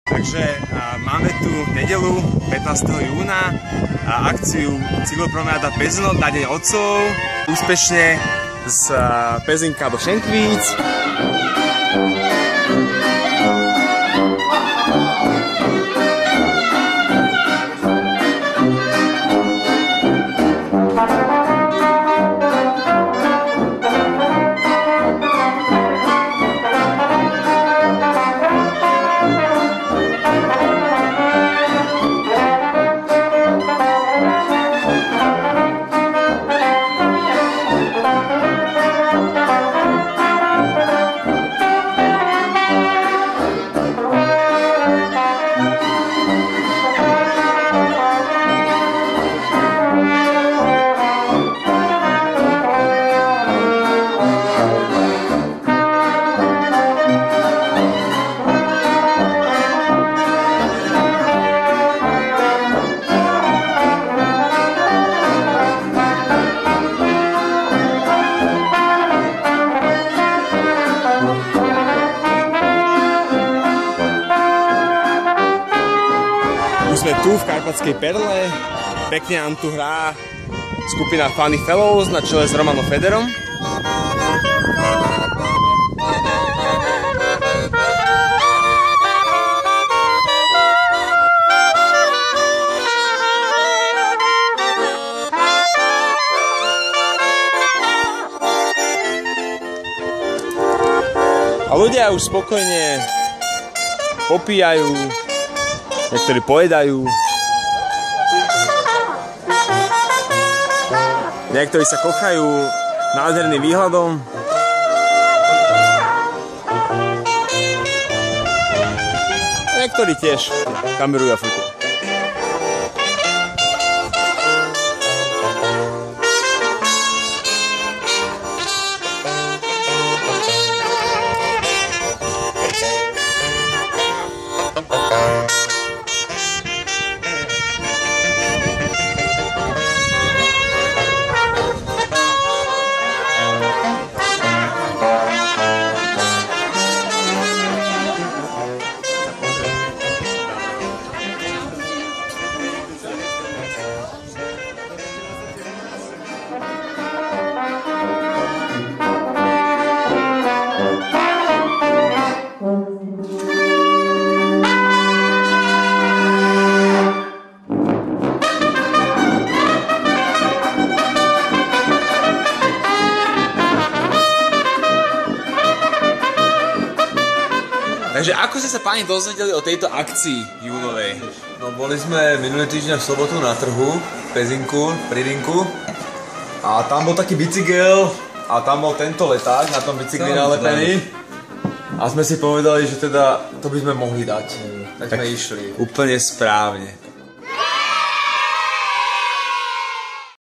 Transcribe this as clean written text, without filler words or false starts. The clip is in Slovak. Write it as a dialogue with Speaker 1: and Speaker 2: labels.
Speaker 1: Takže máme tu nedeľu 15. júna a akciu Cyklopromenáda Pezinok na Deň otcov. Úspešne z Pezinka do Šenkvíc. Sme tu v Karpatskej Perle, pekne nám tu hrá skupina Funny Fellows na čele s Romanom Federom. A ľudia už spokojne popíjajú, niektorí pojedajú, niektorí sa kochajú nádherným výhľadom. Niektorí tiež kamerujú a fotia. Takže ako ste sa páni dozvedeli o tejto akcii júlovej?
Speaker 2: No boli sme minulý týždeň v sobotu na trhu v Pezinku, pri Rinku a tam bol taký bicykel a tam bol tento leták na tom bicykli nalepený a sme si povedali, že teda to by sme mohli dať. Tak sme išli.
Speaker 1: Úplne správne.